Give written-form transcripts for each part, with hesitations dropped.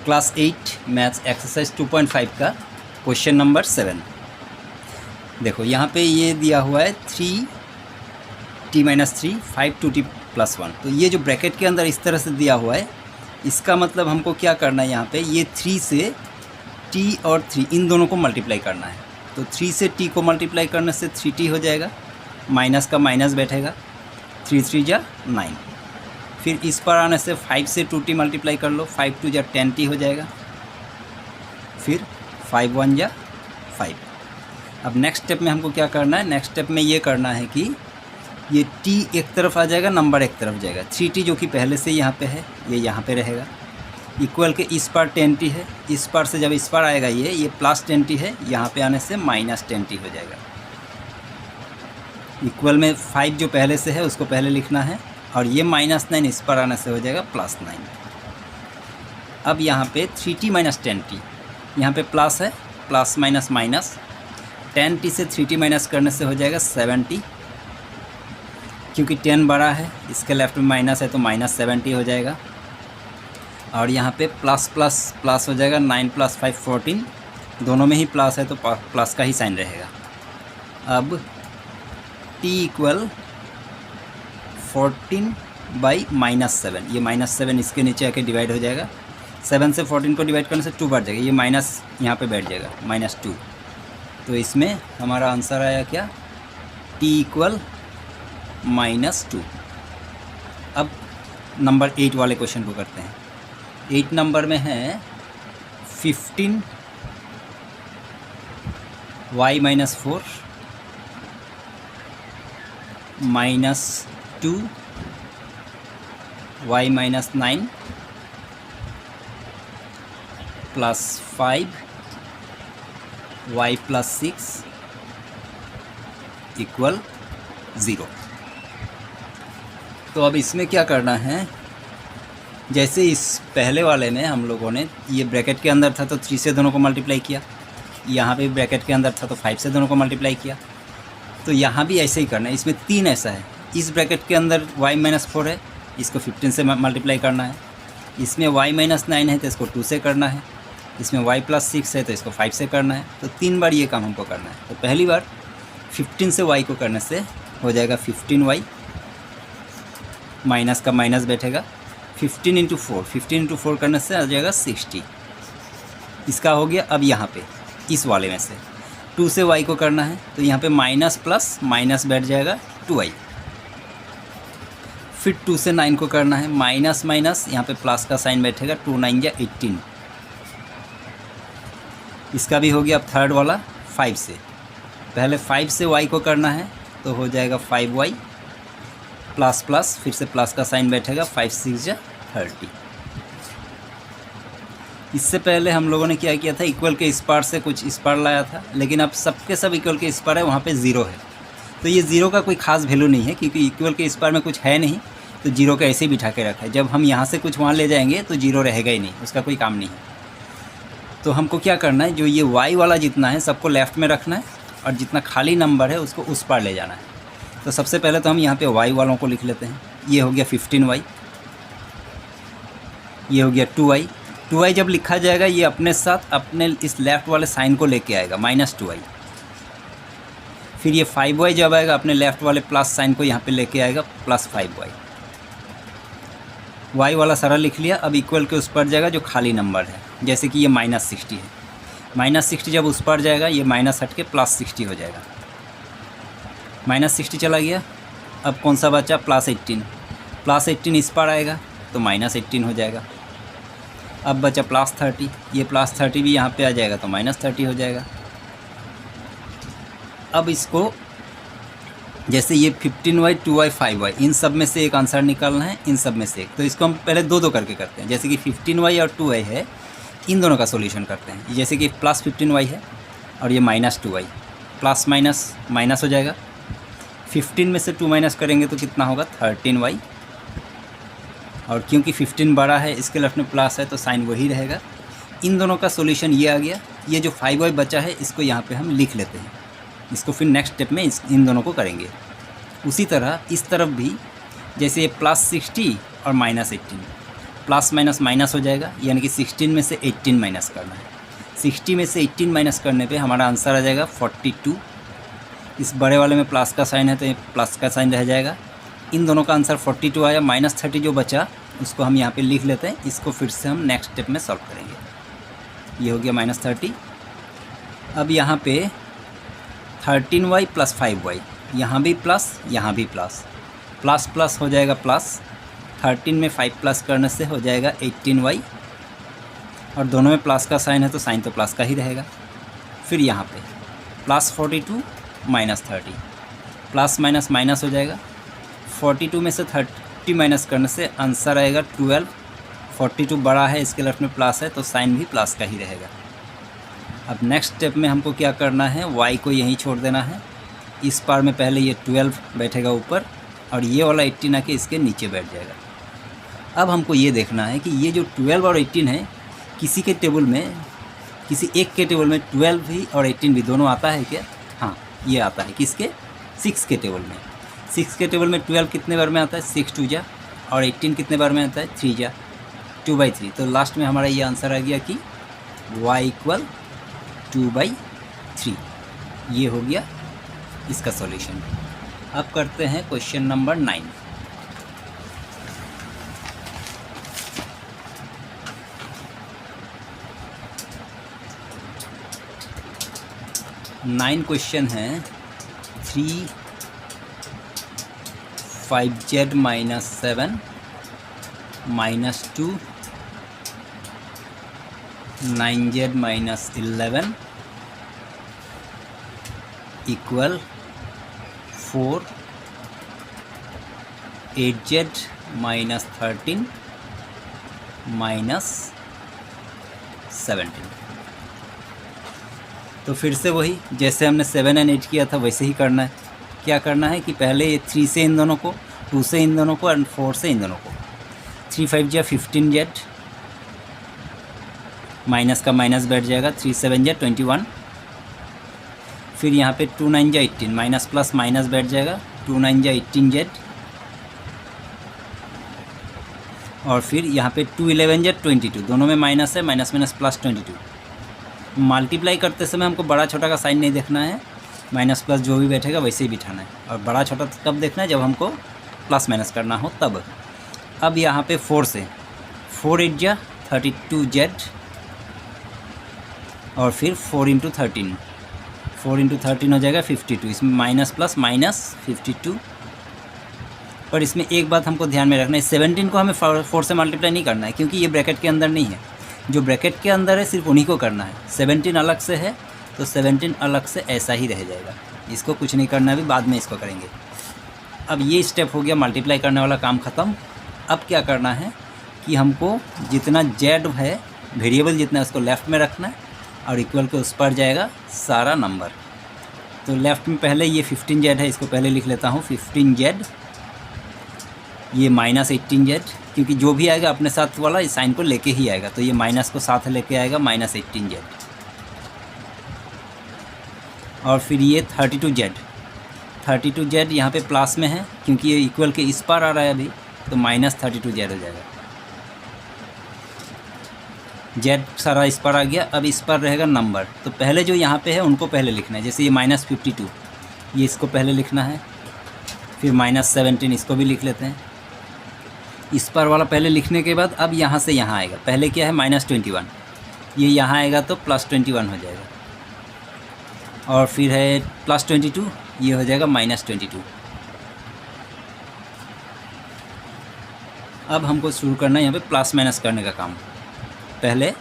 Class 8 maths exercise 2.5 का question number 7। देखो यहाँ पे ये दिया हुआ है 3t-3 5 2t+1। तो ये जो ब्रैकेट के अंदर इस तरह से दिया हुआ है, इसका मतलब हमको क्या करना है, यहाँ पे ये 3 से t और 3 इन दोनों को मल्टीप्लाई करना है। तो 3 से t को मल्टीप्लाई करने से 3t हो जाएगा, माइनस का माइनस बैठेगा, 3 3 जा 9। फिर इस पर आने से 5 से 2t मल्टीप्लाई कर लो, 5 2 जा 10t हो जाएगा, फिर 5 1 जा 5। अब नेक्स्ट स्टेप में हमको क्या करना है, नेक्स्ट स्टेप में ये करना है कि ये t एक तरफ आ जाएगा, नंबर एक तरफ जाएगा। 3t जो कि पहले से यहाँ पे है, ये यहाँ पे रहेगा, इक्वल के इस पार 10t है, इस पार से जब इस पार आएगा ये प्लस 10t है, यहाँ पे आने से माइनस 10t हो जाएगा। इक्वल में 5 जो पहले से है उसको पहले लिखना है, और ये -9 इस पर आने से हो जाएगा +9। अब यहाँ पे 3t - 10t, यहाँ पे प्लस है, प्लस माइनस माइनस, 10t से 3t माइनस करने से हो जाएगा 7t, क्योंकि 10 बड़ा है, इसके लेफ्ट में माइनस है तो -7t हो जाएगा। और यहाँ पे प्लस प्लस प्लस हो जाएगा, 9 + 5 14, दोनों में ही प्लस है तो प्लस का ही साइन रहेगा। अब t = 14/-7, ये -7 इसके नीचे आके डिवाइड हो जाएगा। 7 से 14 को डिवाइड करने से 2 बढ़ जाएगा, ये माइनस यहाँ पे बैठ जाएगा, -2। तो इसमें हमारा आंसर आया क्या, t = -2। अब नंबर 8 वाले क्वेश्चन को करते हैं। 8 नंबर में है 15y - 4 -2y - 9 + 5y + 6 = 0। तो अब इसमें क्या करना है, जैसे इस पहले वाले में हम लोगों ने ये ब्रैकेट के अंदर था तो 3 से दोनों को मल्टीप्लाई किया, यहाँ पे ब्रैकेट के अंदर था तो 5 से दोनों को मल्टीप्लाई किया। तो यहाँ भी ऐसे ही करना है। इसमें 3 ऐसा है, इस ब्रैकेट के अंदर y - 4 है, इसको 15 से मल्टीप्लाई करना है। इसमें y - 9 है तो इसको 2 से करना है। इसमें y + 6 है तो इसको 5 से करना है। तो 3 बार ये काम हमको करना है। तो पहली बार 15 से y को करने से हो जाएगा 15y, माइनस का माइनस बैठेगा, 15 × 4, 15 × 4 करने से आ जाएगा 60। इसका हो गया। अब यहाँ पे इस वाले में से 2 से y को करना है, तो यहाँ पे माइनस प्लस माइनस बैठ जाएगा 2y। फिर 2 से 9 को करना है, माइनस माइनस यहाँ पे प्लस का साइन बैठेगा, 2 9 जा 18। इसका भी हो गया। अब थर्ड वाला 5 से, पहले 5 से y को करना है तो हो जाएगा 5y प्लस प्लस, फिर से प्लस का साइन बैठेगा, 5 6 जा 30। इससे पहले हम लोगों ने क्या किया था, इक्वल के इस पार से कुछ इस पार लाया था, लेकिन अब सबके सब इक्वल के इस पार है, वहाँ पे 0 है। तो ये 0 का कोई खास वैल्यू नहीं है, क्योंकि इक्वल के इस पार में कुछ है नहीं, तो 0 का ऐसे ही बिठा के रखा है। जब हम यहाँ से कुछ वहाँ ले जाएंगे तो 0 रहेगा ही नहीं, उसका कोई काम नहीं है। तो हमको क्या करना है, जो ये y वाला जितना है सबको लेफ़्ट में रखना है, और जितना खाली नंबर है उसको उस पार ले जाना है। तो सबसे पहले तो हम यहाँ पे y वालों को लिख लेते हैं। ये हो गया 15y, ये हो गया 2y। 2y जब लिखा जाएगा ये अपने साथ अपने इस लेफ़्ट वाले साइन को लेके आएगा, -2y। फिर ये 5y जब आएगा अपने लेफ़्ट वाले प्लस साइन को यहाँ पे लेके आएगा, +5y। y वाला सारा लिख लिया। अब इक्वल के उस पर जाएगा जो खाली नंबर है, जैसे कि ये -60 है, -60 जब उस पर जाएगा ये माइनस हट के +60 हो जाएगा। -60 चला गया। अब कौन सा बचा, +18। +18 इस पर आएगा तो -18 हो जाएगा। अब बचा +30, ये +30 भी यहाँ पे आ जाएगा तो -30 हो जाएगा। अब इसको जैसे ये 15y 2y 5y इन सब में से एक आंसर निकालना है, इन सब में से एक। तो इसको हम पहले दो दो करके करते हैं। जैसे कि 15y और 2y है, इन दोनों का सॉल्यूशन करते हैं। जैसे कि +15y है और ये -2y, प्लस माइनस माइनस हो जाएगा। 15 में से 2 माइनस करेंगे तो कितना होगा, 13y। और क्योंकि 15 बड़ा है, इसके लेफ्ट में प्लस है तो साइन वही रहेगा। इन दोनों का सॉल्यूशन ये आ गया। ये जो 5y बचा है इसको यहाँ पे हम लिख लेते हैं। इसको फिर नेक्स्ट स्टेप में इन दोनों को करेंगे। उसी तरह इस तरफ भी जैसे ये +60 और -18, प्लस माइनस माइनस हो जाएगा, यानी कि 16 में से 18 माइनस करना है। 60 में से 18 माइनस करने पे हमारा आंसर आ जाएगा 42। इस बड़े वाले में प्लस का साइन है तो ये प्लस का साइन रह जाएगा। इन दोनों का आंसर 42 आया। -30 जो बचा उसको हम यहाँ पे लिख लेते हैं। इसको फिर से हम नेक्स्ट स्टेप में सॉल्व करेंगे। ये हो गया -30। अब यहाँ पे 13y + 5y, यहाँ भी प्लस, यहाँ भी प्लस, प्लस प्लस हो जाएगा प्लस। 13 में 5 प्लस करने से हो जाएगा 18y, और दोनों में प्लस का साइन है तो साइन तो प्लस का ही रहेगा। फिर यहाँ पे +42 -30, प्लस माइनस माइनस हो जाएगा। 42 में से 30 माइनस करने से आंसर आएगा 12। 42 बड़ा है, इसके लेफ्ट में प्लस है तो साइन भी प्लस का ही रहेगा। अब नेक्स्ट स्टेप में हमको क्या करना है, y को यहीं छोड़ देना है। इस पार में पहले ये 12 बैठेगा ऊपर और ये वाला 18 आके इसके नीचे बैठ जाएगा। अब हमको ये देखना है कि ये जो 12 और 18 है, किसी के टेबल में, किसी एक के टेबल में 12 भी और 18 भी दोनों आता है क्या? हाँ, ये आता है। किसके? 6 के टेबल में। 6 के टेबल में 12 कितने बार में आता है? 6 2 जा, और 18 कितने बार में आता है? 3 जा, 2/3। तो लास्ट में हमारा ये आंसर आ गया कि y = 2/3। ये हो गया इसका सॉल्यूशन। अब करते हैं क्वेश्चन नंबर 9। नाइन क्वेश्चन है 3 5z - 7 -2 9z - 11 = 4 8z - 13 -17। तो फिर से वही, जैसे हमने 7 और 8 किया था वैसे ही करना है। क्या करना है कि पहले ये 3 से इन दोनों को, 2 से इन दोनों को और 4 से इन दोनों को। 3 5 जा 15z, माइनस का माइनस बैठ जाएगा। 3 7 जा 21। फिर यहाँ पे 2 9 जा 18, माइनस प्लस माइनस बैठ जाएगा। 2 9 जा 18z, और फिर यहाँ पे 2 11 जा 22, दोनों में माइनस है, माइनस माइनस प्लस 22। मल्टीप्लाई करते समय हमको बड़ा छोटा का साइन नहीं देखना है, माइनस प्लस जो भी बैठेगा वैसे ही बिठाना है। और बड़ा छोटा कब देखना है? जब हमको प्लस माइनस करना हो तब। अब यहाँ पे 4 से 4 8 जा 32z, और फिर 4 × 13, 4 × 13 हो जाएगा 52। इसमें माइनस प्लस माइनस 52। पर इसमें एक बात हमको ध्यान में रखना है, 17 को हमें 4 से मल्टीप्लाई नहीं करना है, क्योंकि ये ब्रैकेट के अंदर नहीं है। जो ब्रैकेट के अंदर है सिर्फ उन्हीं को करना है। 17 अलग से है तो 17 अलग से ऐसा ही रह जाएगा, इसको कुछ नहीं करना है, अभी बाद में इसको करेंगे। अब ये स्टेप हो गया, मल्टीप्लाई करने वाला काम ख़त्म। अब क्या करना है कि हमको जितना z है, वेरिएबल जितना है, उसको लेफ़्ट में रखना है और इक्वल के उस पर जाएगा सारा नंबर। तो लेफ़्ट में पहले ये 15z है, इसको पहले लिख लेता हूँ 15z, ये -18z, क्योंकि जो भी आएगा अपने साथ वाला इस साइन को लेके ही आएगा, तो ये माइनस को साथ लेके आएगा -18z। और फिर ये 32z यहाँ पे प्लस में है, क्योंकि ये इक्वल के इस पार आ रहा है अभी, तो -32z हो जाएगा। z सारा इस पर आ गया। अब इस पर रहेगा नंबर, तो पहले जो यहाँ पे है उनको पहले लिखना है। जैसे ये -52, ये इसको पहले लिखना है। फिर -17 इसको भी लिख लेते हैं। इस पर वाला पहले लिखने के बाद अब यहाँ से यहाँ आएगा। पहले क्या है? -21, ये यहाँ आएगा तो +21 हो जाएगा। और फिर है +22, ये हो जाएगा -22। अब हमको शुरू करना है यहाँ पे प्लस माइनस करने का काम। पहले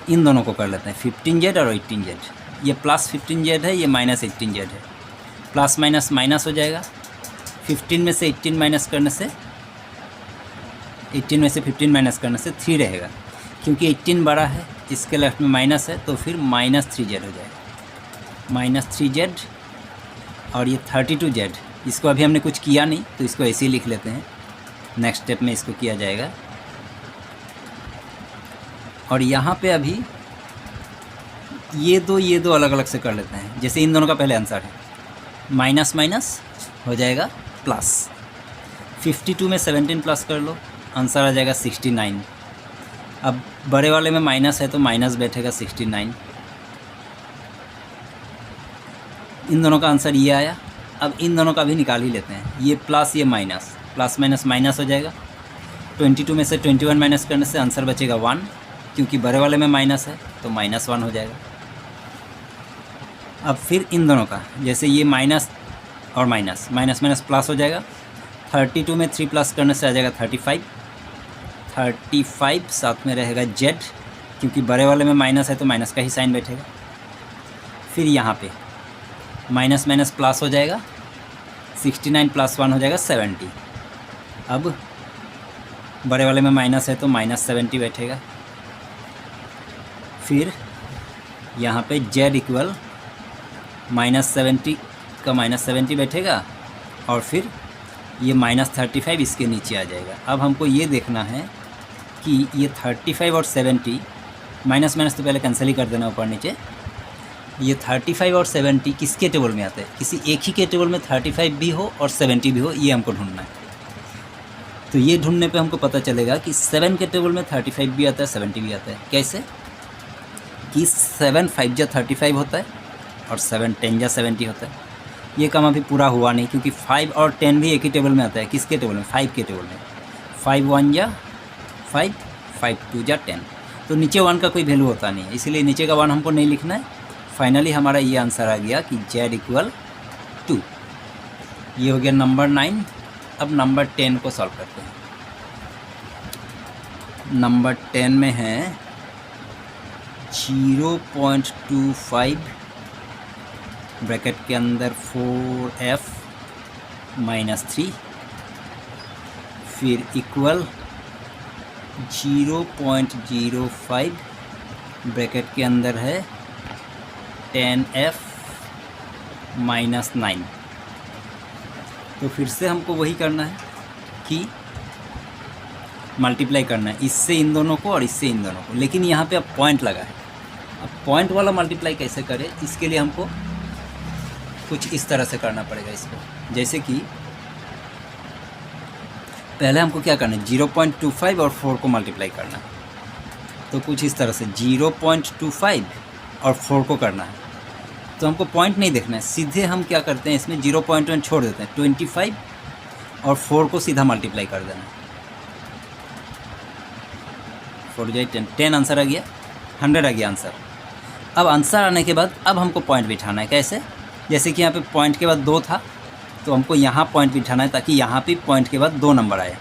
इन दोनों को कर लेते हैं, 15z और 18z। ये +15z है, ये -18z है। प्लस माइनस माइनस हो जाएगा। 15 में से 18 माइनस करने से, 18 में से 15 माइनस करने से 3 रहेगा, क्योंकि 18 बड़ा है, इसके लेफ्ट में माइनस है, तो फिर -3z हो जाएगा। -3z, और ये 32z, इसको अभी हमने कुछ किया नहीं तो इसको ऐसे ही लिख लेते हैं। नेक्स्ट स्टेप में इसको किया जाएगा। और यहाँ पे अभी ये दो अलग अलग से कर लेते हैं। जैसे इन दोनों का पहले आंसर है, माइनस माइनस हो जाएगा प्लस। 52 में 17 प्लस कर लो, आंसर आ जाएगा 69। अब बड़े वाले में माइनस है तो माइनस बैठेगा 69। इन दोनों का आंसर ये आया। अब इन दोनों का भी निकाल ही लेते हैं, ये प्लस ये माइनस, प्लस माइनस माइनस हो जाएगा। 22 में से 21 माइनस करने से आंसर बचेगा 1, क्योंकि बड़े वाले में माइनस है तो -1 हो जाएगा। अब फिर इन दोनों का, जैसे ये माइनस और माइनस, माइनस माइनस प्लस हो जाएगा। 32 में 3 प्लस करने से आ जाएगा 35। 35 साथ में रहेगा z, क्योंकि बड़े वाले में माइनस है तो माइनस का ही साइन बैठेगा। फिर यहाँ पे माइनस माइनस प्लस हो जाएगा, 69 + 1 हो जाएगा 70। अब बड़े वाले में माइनस है तो -70 बैठेगा। फिर यहाँ पे z इक्वल -70 का -70 बैठेगा, और फिर ये -35 इसके नीचे आ जाएगा। अब हमको ये देखना है कि ये 35 और 70, माइनस माइनस तो पहले कैंसिल ही कर देना ऊपर नीचे। ये 35 और 70 किसके टेबल में आते हैं? किसी एक ही के टेबल में 35 भी हो और 70 भी हो, ये हमको ढूंढना है। तो ये ढूंढने पे हमको पता चलेगा कि 7 के टेबल में 35 भी आता है, 70 भी आता है। कैसे? कि 7 5 जा 35 होता है और 7 10 जा 70 होता है। ये काम अभी पूरा हुआ नहीं, क्योंकि 5 और 10 भी एक ही टेबल में आता है। किसके टेबल में? 5 के टेबल में। 5 1 जा 5, 5 2 जा 10। तो नीचे 1 का कोई वैल्यू होता नहीं है, इसीलिए नीचे का 1 हमको नहीं लिखना है। फाइनली हमारा ये आंसर आ गया कि z इक्वल 2। ये हो गया नंबर 9। अब नंबर 10 को सॉल्व करते हैं। नंबर 10 में है 0.25 ब्रैकेट के अंदर 4f -3, फिर इक्वल 0.05 ब्रैकेट के अंदर है 10f -9। तो फिर से हमको वही करना है कि मल्टीप्लाई करना है, इससे इन दोनों को और इससे इन दोनों को। लेकिन यहाँ पे अब पॉइंट लगा है। अब पॉइंट वाला मल्टीप्लाई कैसे करें, इसके लिए हमको कुछ इस तरह से करना पड़ेगा इसको। जैसे कि पहले हमको क्या करना है, 0.25 और 4 को मल्टीप्लाई करना है। तो कुछ इस तरह से 0.25 और 4 को करना है। तो हमको पॉइंट नहीं देखना है, सीधे हम क्या करते हैं, इसमें 0.1 छोड़ देते हैं, 25 और 4 को सीधा मल्टीप्लाई कर देना है। 4 जाए 10, 10 आंसर आ गया, 100 आ गया आंसर। अब आंसर आने के बाद अब हमको पॉइंट बिठाना है। कैसे? जैसे कि यहाँ पे पॉइंट के बाद 2 था, तो हमको यहाँ पॉइंट बिठाना है, ताकि यहाँ पे पॉइंट के बाद 2 नंबर आए।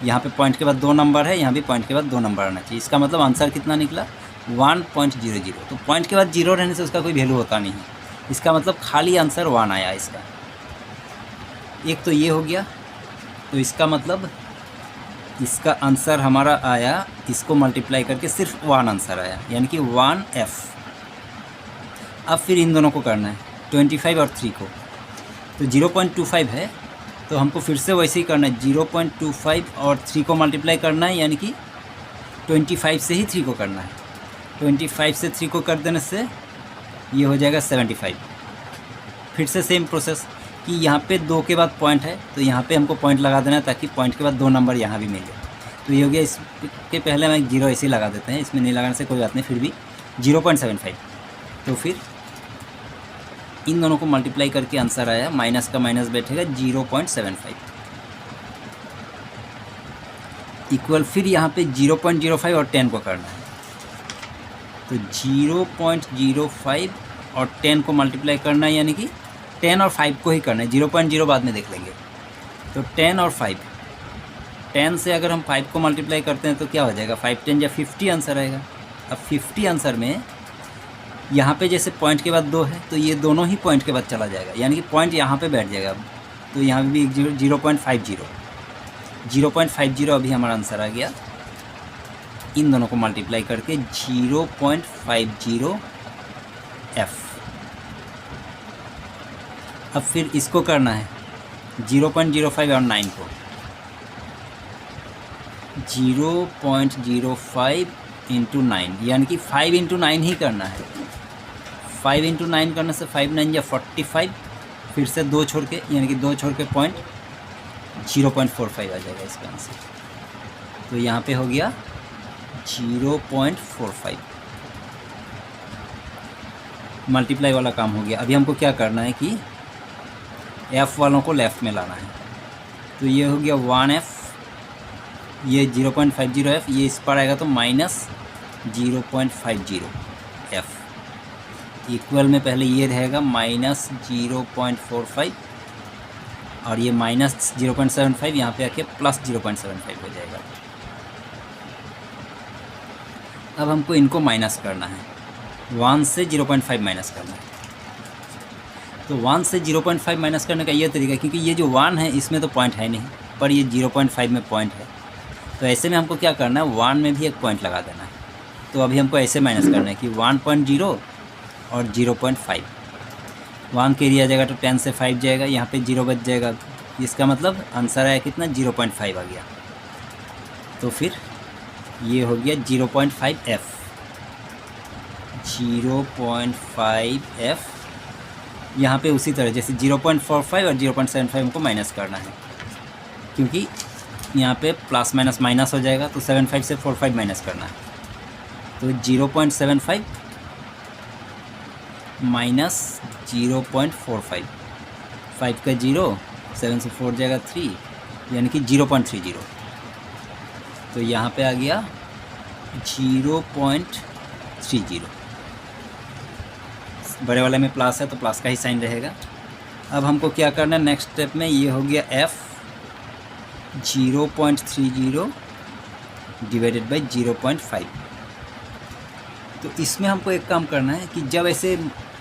यहाँ पे पॉइंट के बाद 2 नंबर है, यहाँ भी पॉइंट के बाद 2 नंबर आना चाहिए। इसका मतलब आंसर कितना निकला? 1.00। तो पॉइंट के बाद 0 रहने से उसका कोई वैल्यू होता नहीं है। इसका मतलब खाली आंसर 1 आया इसका। एक तो ये हो गया, तो इसका मतलब इसका आंसर हमारा आया, इसको मल्टीप्लाई करके सिर्फ 1 आंसर आया, यानी कि 1f। अब फिर इन दोनों को करना है, 25 और 3 को। तो 0.25 है, तो हमको फिर से वैसे ही करना है, 0.25 और 3 को मल्टीप्लाई करना है, यानी कि 25 से ही 3 को करना है। 25 से 3 को कर देने से ये हो जाएगा 75। फिर से सेम प्रोसेस कि यहाँ पे 2 के बाद पॉइंट है, तो यहाँ पे हमको पॉइंट लगा देना है, ताकि पॉइंट के बाद 2 नंबर यहाँ भी मिले। तो ये हो गया। इसके पहले हम 0 ऐसे ही लगा देते हैं, इसमें नहीं लगाने से कोई बात नहीं, फिर भी 0.75। तो फिर इन दोनों को मल्टीप्लाई करके आंसर आया, माइनस का माइनस बैठेगा 0.75 इक्वल। फिर यहाँ पे 0.05 और 10 को करना है। तो 0.05 और 10 को मल्टीप्लाई करना है, यानी कि 10 और 5 को ही करना है, 0.0 बाद में देख लेंगे। तो 10 और 5, 10 से अगर हम 5 को मल्टीप्लाई करते हैं तो क्या हो जाएगा, 5 10 या 50 आंसर आएगा। अब 50 आंसर में यहाँ पे जैसे पॉइंट के बाद 2 है, तो ये दोनों ही पॉइंट के बाद चला जाएगा, यानी कि पॉइंट यहाँ पे बैठ जाएगा। तो यहाँ भी 0.50 अभी हमारा आंसर आ गया। इन दोनों को मल्टीप्लाई करके 0.50f। अब फिर इसको करना है 0.05 और 9 को, 0.05 × 9, यानी कि 5 × 9 ही करना है। 5 × 9 करने से 5 9 या 45, फिर से 2 छोड़ के, यानी कि 2 छोड़ के पॉइंट, 0.45 आ जाएगा इसका आंसर। तो यहाँ पे हो गया 0.45, मल्टीप्लाई वाला काम हो गया। अभी हमको क्या करना है कि F वालों को लेफ़्ट में लाना है। तो ये हो गया 1F, ये 0.50F, ये इस पर आएगा तो -0.50F, इक्वल में पहले ये रहेगा -0.45 और ये -0.75, यहाँ पे आके +0.75 हो जाएगा। अब हमको इनको माइनस करना है, 1 से 0.5 माइनस करना है। तो 1 से 0.5 माइनस करने का ये तरीका है, क्योंकि ये जो 1 है इसमें तो पॉइंट है नहीं, पर ये 0.5 में पॉइंट है। तो ऐसे में हमको क्या करना है, 1 में भी एक पॉइंट लगा देना है। तो अभी हमको ऐसे माइनस करना है कि 1.0 और 0.5, 1 के एरिया जाएगा तो 10 से 5 जाएगा, यहाँ पे 0 बच जाएगा। इसका मतलब आंसर आया कितना, 0.5 आ गया। तो फिर ये हो गया 0.5F, 0.5F। यहाँ पे उसी तरह जैसे 0.45 और 0.75 हमको माइनस करना है, क्योंकि यहाँ पे प्लस माइनस माइनस हो जाएगा, तो 75 से 45 माइनस करना है। तो 0.75 माइनस 0.45, 5 का 0, 7 से 4 जाएगा 3, यानी कि 0.30। तो यहाँ पे आ गया 0.30। बड़े वाले में प्लस है तो प्लस का ही साइन रहेगा। अब हमको क्या करना है नेक्स्ट स्टेप में, ये हो गया F 0.30 डिवाइडेड बाई 0.5। तो इसमें हमको एक काम करना है कि जब ऐसे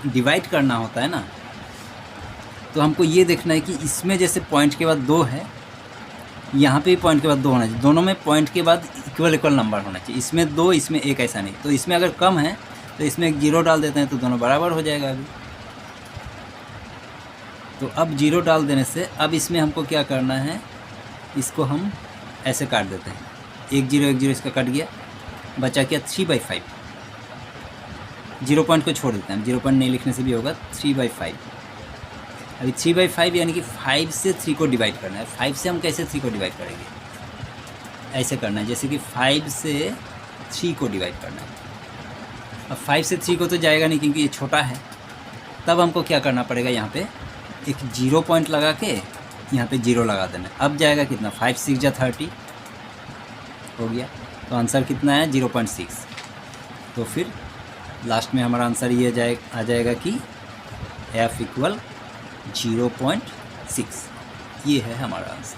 डिवाइड करना होता है ना, तो हमको ये देखना है कि इसमें जैसे पॉइंट के बाद 2 है, यहाँ पे भी पॉइंट के बाद 2 होना चाहिए, दोनों में पॉइंट के बाद इक्वल नंबर होना चाहिए। इसमें 2, इसमें 1, ऐसा नहीं। तो इसमें अगर कम है तो इसमें एक 0 डाल देते हैं, तो दोनों बराबर हो जाएगा अभी। तो अब 0 डाल देने से अब इसमें हमको क्या करना है, इसको हम ऐसे काट देते हैं, 1 0 1 0 इसका कट गया, बचा क्या 3/5। 0 पॉइंट को छोड़ देते हैं, 0 पॉइंट नहीं लिखने से भी होगा, 3/5। अभी 3/5 यानी कि 5 से 3 को डिवाइड करना है। 5 से हम कैसे 3 को डिवाइड करेंगे, ऐसे करना है जैसे कि 5 से 3 को डिवाइड करना है। अब 5 से 3 को तो जाएगा नहीं, क्योंकि ये छोटा है। तब हमको क्या करना पड़ेगा, यहाँ पे एक 0 पॉइंट लगा के यहाँ पे 0 लगा देना। अब जाएगा कितना, 5 6 जा 30 हो गया। तो आंसर कितना है, 0.6। तो फिर लास्ट में हमारा आंसर ये आ जाएगा कि F = 0.6। ये है हमारा आंसर।